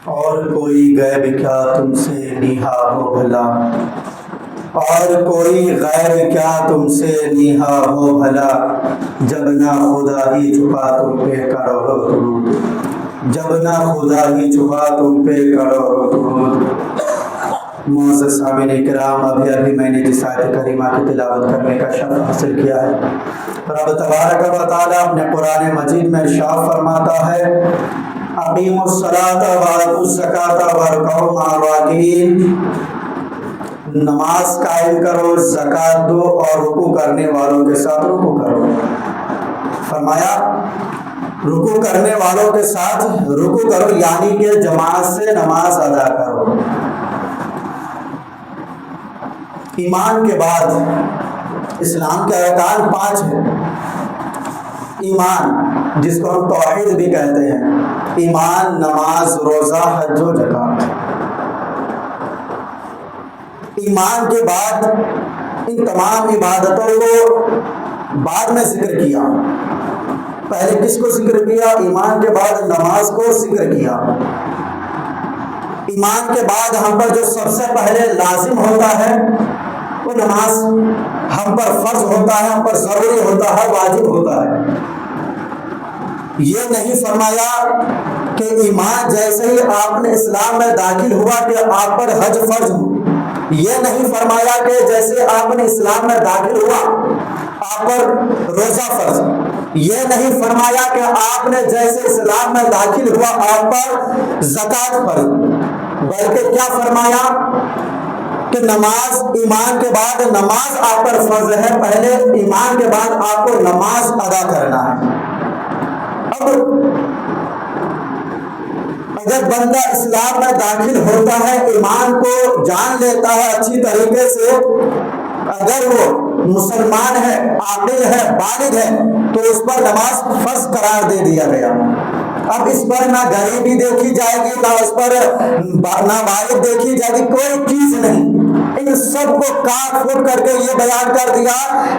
اور کوئی غیب کیا تم سے نیہا ہو بھلا، اور کوئی غیب کیا تم سے نیہا ہو بھلا، جب نہ خدا ہی چھپا تم پہ کروڑوں درود، جب نہ خدا ہی چھپا تم پہ کروڑوں درود۔ معزز سامعین کرام، ابھی میں نے جس آیت کریمہ کی تلاوت کرنے کا شرف حاصل کیا ہے، رب تبارک و تعالیٰ اپنے قرآن مجید میں ارشاد فرماتا ہے، اقیموا الصلاۃ وآتوا الزکاۃ وارکعوا مع الراکعین، نماز قائم کرو، زکوٰۃ دو اور رکوع کرنے والوں کے ساتھ رکوع کرو۔ فرمایا رکوع کرنے والوں کے ساتھ رکوع کرو، یعنی کہ جماعت سے نماز ادا کرو۔ ایمان کے بعد اسلام کے ارکان 5 ہیں۔ ایمان، جس کو ہم توحید بھی کہتے ہیں، ایمان، نماز، روزہ، حج و زکوٰۃ۔ ایمان کے بعد ان تمام عبادتوں کو بعد میں ذکر کیا۔ پہلے کس کو ذکر کیا؟ ایمان کے بعد نماز کو ذکر کیا۔ ایمان کے بعد ہم پر جو سب سے پہلے لازم ہوتا ہے وہ نماز ہم پر فرض ہوتا ہے، ہم پر ضروری ہوتا ہے، واجب ہوتا ہے۔ یہ نہیں فرمایا کہ ایمان جیسے ہی آپ نے اسلام میں داخل ہوا کہ آپ پر حج فرض ہو۔ یہ نہیں فرمایا کہ جیسے آپ نے اسلام میں داخل ہوا آپ پر روزہ فرض۔ یہ نہیں فرمایا کہ آپ نے جیسے اسلام میں داخل ہوا آپ پر زکوٰۃ فرض، بلکہ کیا فرمایا کہ نماز ایمان کے بعد نماز آپ پر فرض ہے۔ پہلے ایمان کے بعد آپ کو نماز ادا کرنا ہے۔ اب اگر بندہ اسلام میں داخل ہوتا ہے، ایمان کو جان لیتا ہے اچھی طریقے سے، اگر وہ مسلمان ہے، عاقل ہے، بالغ ہے، تو اس پر نماز فرض قرار دے دیا گیا۔ اب اس پر نہ غریبی دیکھی جائے گی، نہ اس پر نابالغ دیکھی جائے گی، کوئی چیز نہیں۔ ان سب کو کاٹ پھوٹ کر کے یہ بیان کر دیا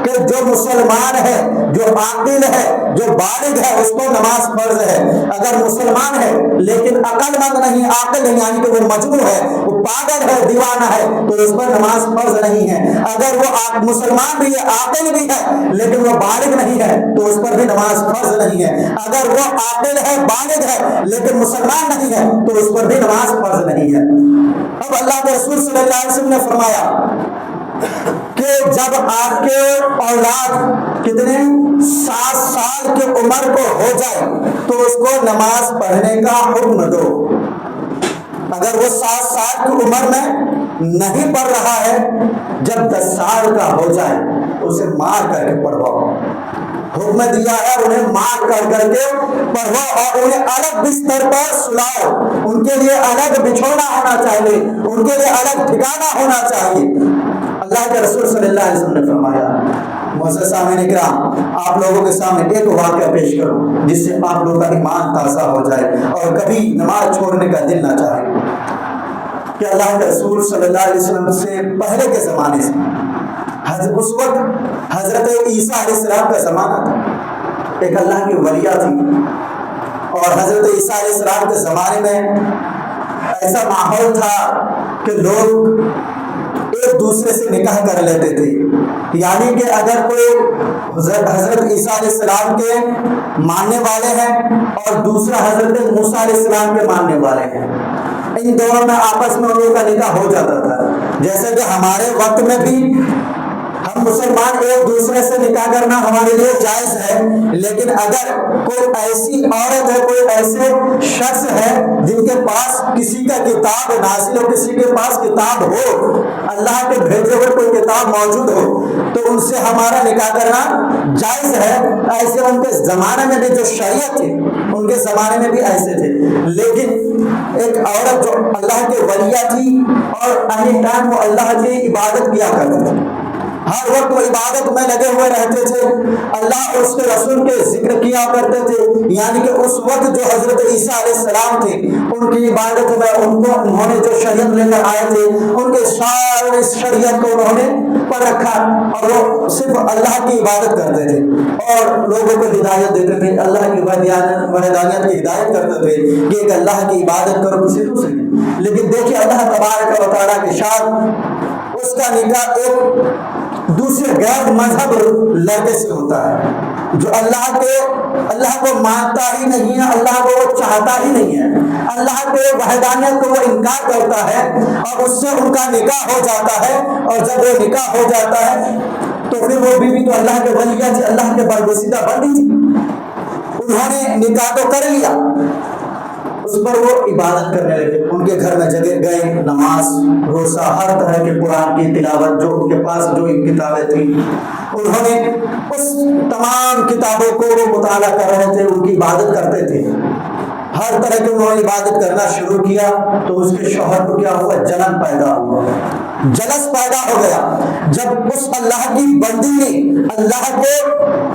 کہ جو مسلمان ہے، جو عاقل ہے، جو بالغ ہے، اس کو نماز فرض ہے۔ اگر مسلمان ہے لیکن عقل مند نہیں، عاقل نہیں، یعنی کہ وہ مجنون ہے، وہ پاگل ہے، دیوانہ ہے، تو اس پر نماز فرض نہیں ہے۔ اگر وہ مسلمان بھی ہے، عاقل بھی ہے، لیکن وہ بالغ نہیں ہے، تو اس پر بھی نماز فرض نہیں ہے۔ اگر وہ عاقل ہے، بالغ ہے، لیکن مسلمان نہیں ہے، تو اس پر بھی نماز فرض نہیں ہے۔ اب اللہ کے رسول صلی اللہ علیہ وسلم نے فرمایا کہ جب آپ کے اولاد کتنے 7 سال کی عمر کو ہو جائے تو اس کو نماز پڑھنے کا حکم دو۔ اگر وہ 7 سال کی عمر میں نہیں پڑھ رہا ہے، جب 10 سال کا ہو جائے اسے مار کر کے پڑھواؤ۔ حکم دیا ہے انہیں مار کر کے پڑھواؤ اور انہیں الگ بستر پر سلاؤ۔ ان کے لیے الگ بچھونا ہونا چاہیے، ان کے لیے الگ ٹھکانہ ہونا چاہیے۔ اللہ کے رسول صلی اللہ علیہ وسلم نے فرمایا۔ معزز سامعین کرام، آپ لوگوں کے سامنے ایک واقعہ پیش کروں جس سے آپ لوگوں کا ایمان تازہ ہو جائے اور کبھی نماز چھوڑنے کا دل نہ چاہے۔ کہ اللہ کے رسول صلی اللہ علیہ وسلم سے پہلے کے زمانے سے، اس وقت حضرت عیسیٰ علیہ السلام کا زمانہ تھا، ایک اللہ کی ولیہ تھی، اور حضرت عیسیٰ علیہ السلام کے زمانے میں ایسا ماحول تھا کہ لوگ ایک دوسرے سے نکاح کر لیتے تھے۔ یعنی کہ اگر کوئی حضرت عیسیٰ علیہ السلام کے ماننے والے ہیں اور دوسرا حضرت موسیٰ علیہ السلام کے ماننے والے ہیں، ان دونوں میں آپس میں ان لوگوں کا نکاح ہو جاتا تھا۔ جیسے کہ ہمارے وقت میں بھی ہم مسلمان ایک دوسرے سے نکاح کرنا ہمارے لیے جائز ہے، لیکن اگر کوئی ایسی عورت ہے، کوئی ایسے شخص ہے جن کے پاس کسی کا کتاب نازل ہو، کسی کے پاس کتاب ہو، اللہ کے بھیجے ہوئے کوئی کتاب موجود ہو، تو ان سے ہمارا نکاح کرنا جائز ہے۔ ایسے ان کے زمانے میں بھی جو شریعت تھی، ان کے زمانے میں بھی ایسے تھے۔ لیکن ایک عورت جو اللہ کے ولیہ تھی اور انیہ ٹائم وہ اللہ کی عبادت کیا کرتی تھی، ہر وقت وہ عبادت میں لگے ہوئے رہتے تھے، اللہ اور اس کے رسول کے ذکر کیا کرتے تھے، یعنی کہ اس وقت جو حضرت عیسیٰ علیہ السلام تھے ان کی عبادت میں انہوں نے جو شریعت لے کر آئے تھے ان کے سارے شریعت کو انہوں نے پڑھ رکھا، اور وہ صرف اللہ کی عبادت کرتے تھے اور لوگوں کو ہدایت دیتے تھے، اللہ کی وحدانیت کی ہدایت کرتے تھے کہ ایک اللہ کی عبادت کرو کسی دوسرے کی۔ لیکن دیکھیے اللہ تبارک و تعالیٰ کے ساتھ اس کا نکاح ایک دوسرے غیر مذہب لڑکے سے ہوتا ہے جو اللہ کو مانتا ہی نہیں ہے، اللہ کو وہ چاہتا ہی نہیں ہے، اللہ کے وحدانیت کو وہ انکار کرتا ہے، اور اس سے ان کا نکاح ہو جاتا ہے، اور جب وہ نکاح ہو جاتا ہے تو پھر وہ بیوی تو اللہ کے ولیہ تھی، اللہ کے برگزیدہ بندی تھی، انہوں نے نکاح تو کر لیا، اس پر وہ عبادت کرنے لگے، ان کے گھر میں جگہ گئے، نماز روزہ ہر طرح کے قرآن کی تلاوت، جو ان کے پاس جو کتابیں تھیں انہوں نے اس تمام کتابوں کو وہ مطالعہ کر رہے تھے، ان کی عبادت کرتے تھے، ہر طرح کی انہوں نے عبادت کرنا شروع کیا، تو اس کے شوہر کو کیا ہوا؟ جلن پیدا ہوا، جلس پیدا ہو گیا، جب اس اللہ کی بندی نے اللہ کے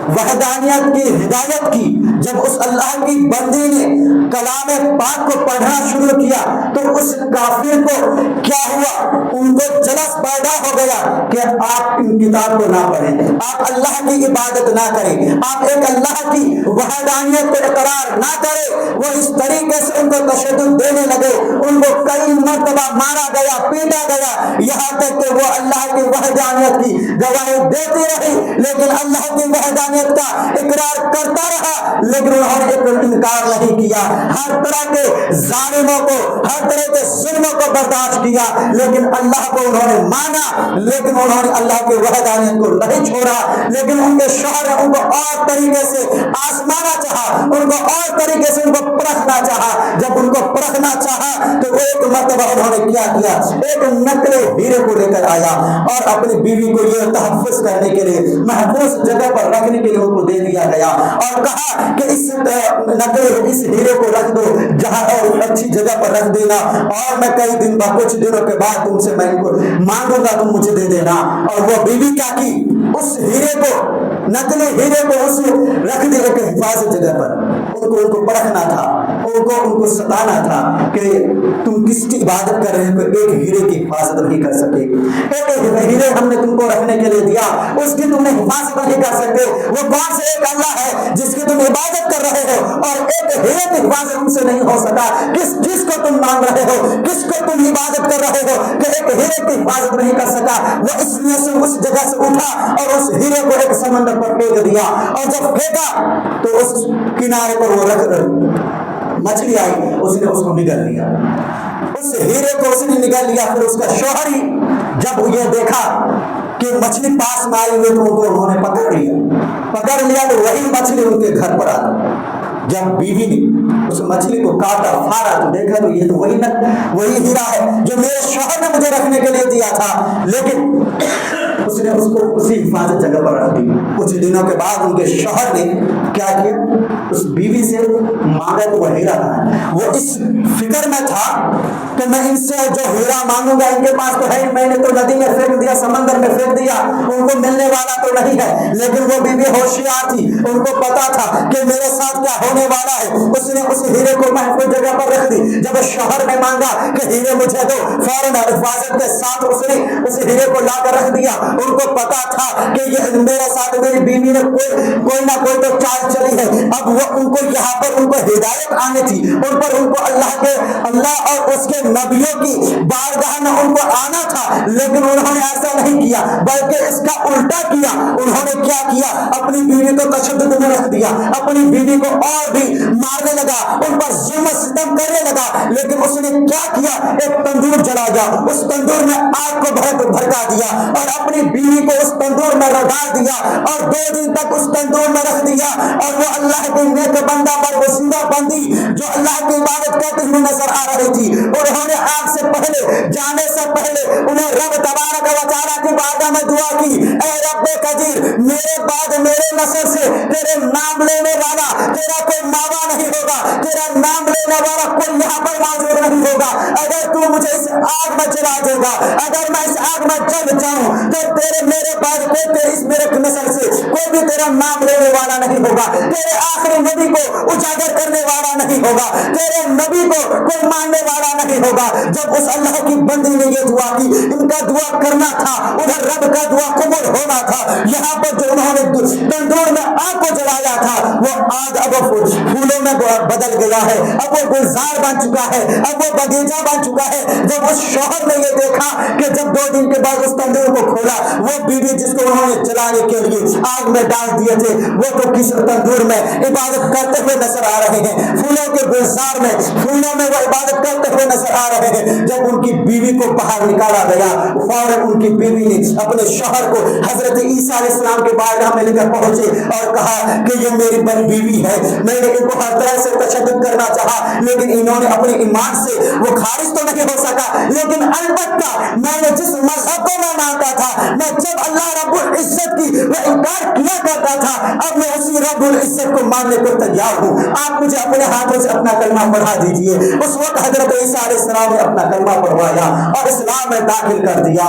وحدانیت کی ہدایت کی، جب اس اللہ کی بندی نے کلام پاک کو پڑھنا شروع کیا تو اس کافر کو کیا ہوا؟ ان کو جلس پیدا ہو گیا کہ آپ ان کتاب کو نہ پڑھیں، آپ اللہ کی عبادت نہ کریں، آپ ایک اللہ کی وحدانیت کو اقرار نہ کریں۔ وہ اس طریقے سے ان کو تشدد دینے لگے، ان کو کئی مرتبہ مارا گیا، پیٹا گیا، یہاں تک کہ وہ اللہ کی وحدانیت کی گواہی دیتی رہی لیکن اللہ کی وحدانیت کا اقرار کرتا رہا، لیکن انہوں نے انکار نہیں کیا، ہر طرح کے ظالموں کو، ہر طرح کے ظلموں کو برداشت کیا، لیکن اللہ کو انہوں نے مانا، لیکن انہوں نے اللہ کی وحدانیت کو نہیں چھوڑا۔ لیکن ان کے شوہر نے ان کو اور طریقے سے آزمانا چاہا، ان کو اور طریقے سے ان کو پرکھنا چاہا، جب ان کو پرکھنا چاہا تو ایک مرتبہ انہوں نے کیا کیا؟ ایک نقل ہیرے کو لے کر آیا اور اپنی بیوی کو یہ تحفظ کرنے کے لیے، محفوظ جگہ پر رکھنے کے لیے ان کو دے دیا گیا، اور کہا کہ اس ہیرے کو رکھ دو جہاں اور اچھی جگہ پر رکھ دینا، اور میں کئی دن بعد، کچھ دنوں کے بعد تم سے میں ان کو مانگوں گا، تم مجھے دے دینا۔ اور وہ بیوی کیا کی؟ اس ہیرے کو، نقلی ہیرے کو اس رکھ دی ایک حفاظت جگہ پر، ان کو پرکھنا تھا، ان کو ستانا تھا کہ تم کس کی عبادت کر رہے ہو، ایک ہیرے کی حفاظت نہیں کر سکے، ایک ہیرے ہم نے تم کو رکھنے کے لیے دیا، اس کی تم نے حفاظت نہیں کر سکتے، وہ کون سے ایک اللہ ہے جس کی تم عبادت کر رہے ہو، اور ایک ہیرے کی حفاظت ان سے نہیں ہو سکا، کس کو تم مان رہے ہو، کس کو تم عبادت کر رہے ہو کہ ایک ہیرے کی حفاظت نہیں کر سکا۔ وہ اس لیے سے اس جگہ سے اٹھا اور اس ہیرے کو ایک سمندر پر پھینک دیا، اور جب پھینکا تو اس کنارے پر وہ رکھ مچھلی آئی، اس نے اس کو نگل لیا، اس ہیرے کو اس نے نگل لیا۔ پھر اس کا شوہر ہی جب یہ دیکھا کہ مچھلی پاس میں آئی ہوئی تو انہوں نے پکڑ لیا تو وہی مچھلی ان کے گھر پر آ گئی۔ جب بیوی نے اس مچھلی کو کاٹا پھاڑا تو دیکھا تو یہ تو وہی ہیرا ہے جو میرے شوہر نے مجھے رکھنے کے لیے دیا تھا، لیکن اس نے اس کو اسی حفاظت جگہ پر رکھ دی۔ کچھ دنوں کے بعد ان کے شوہر نے کیا کیا؟ اس بیوی سے مانگا تو وہ ہیرا تھا، وہ اس فکر میں تھا کہ میں ان سے جو ہیرا مانگوں گا ان کے پاس تو ہے، میں نے تو ندی میں پھینک دیا، سمندر میں پھینک دیا، ان کو ملنے والا تو نہیں ہے۔ لیکن وہ بیوی ہوشیار تھی، ان کو پتا تھا کہ میرے ساتھ کیا ہونے والا ہے، اس نے اس ہیرے کو محفوظ جگہ پر رکھ دی۔ جب شوہر نے مانگا کہ ہیرے مجھے دو، فوراً حفاظت کے ساتھ اس نے اس ہیرے کو لا کر رکھ دیا۔ ان کو پتا تھا کہ یہ میرے ساتھ میری بیوی نے کوئی نہ کوئی تو چال چلی ہے، اب وہ ان کو یہاں پر ان کو ہدایت آنی تھی، ان پر ان کو اللہ اور اس کے نبیوں کی بارگاہ میں ان کو آنا تھا، لیکن انہوں نے ایسا نہیں کیا بلکہ اس کا الٹا کیا۔ انہوں نے کیا کیا؟ اپنی بیوی کو تشدد میں رکھ دیا، اپنی بیوی کو اور بھی مارنے لگا، ان پر ظلم و ستم کرنے لگا۔ لیکن اس نے کیا کیا؟ ایک تندور جلا دیا، اس تندور میں آگ کو بھڑکا دیا اور اپنی بیوی کو اس تندور میں ڈال دیا اور 2 دن تک اس تندور میں رکھ دیا۔ اور وہ اللہ کے نیک بندہ پر وسیلہ بندی جو اللہ کی عبادت کرتے ہوئے نظر آ رہی تھی، انہوں نے آگ سے پہلے جانے سے پہلے انہیں رب تبارک و تعالیٰ کی بارگاہ میں دعا کی، اے رب قدیر، میرے بعد میرے نسل سے تیرے نام لینے والا تیرا کوئی ماوا نہیں ہوگا، تیرا نام لینے والا کوئی یہاں پر موجود نہیں ہوگا۔ اگر تو مجھے اس آگ میں چلا دے گا، اگر میں اس آگ میں جل جاؤں تو میرے بعد تیرا نام لینے والا نہیں ہوگا, تیرے آخری نبی کو اجاگر کرنے والا نہیں ہوگا, تیرے نبی کو کوئی ماننے والا نہیں ہوگا. جب اس اللہ کی بندی نے یہ دعا کی, ان کا دعا کرنا تھا, ادھر رب کا دعا قبول ہونا تھا. یہاں پر جو انہوں نے تندور میں آگ کو جلایا تھا, وہ آگ اب پھولوں میں بدل گیا ہے, اب وہ گلزار بن چکا ہے, اب وہ باغیچہ بن چکا ہے. جب اس شوہر نے یہ دیکھا کہ جب 2 دن کے بعد اس تندور کو کھولا, وہ بیوی جس کو انہوں نے جلانے کے لیے آگ میں ڈال دیے تھے, وہ تو کس تندور میں عبادت کرتے ہوئے نظر آ رہے ہیں, پھولوں کے گلزار میں, پھولوں میں وہ عبادت کرتے ہوئے نظر آ رہے ہیں. جب ان کی بیوی کو باہر نکالا گیا, فوراً ان کی بیوی نے اپنے شوہر کو حضرت عیسیٰ علیہ السلام کے بارگاہ میں لے کر پہنچے اور کہا کہ یہ میری بڑی بیوی ہے, میں نے ان کو ہر طرح سے تشدد کرنا چاہا, لیکن انہوں نے اپنے ایمان سے وہ خارج تو نہیں ہو سکا, لیکن البتہ میں نے جس مذہب کو میں مانتا تھا, میں جب اللہ رب العزت کی وہ انکار کیا کرتا تھا, اب میں اسی رب العزت کو ماننے کو تیار ہوں. آپ مجھے اپنے ہاتھوں سے اپنا کلمہ پڑھا دیجئے. اس وقت حضرت عیسیٰ علیہ السلام نے اپنا کلمہ پڑھوایا اور اسلام میں داخل کر دیا.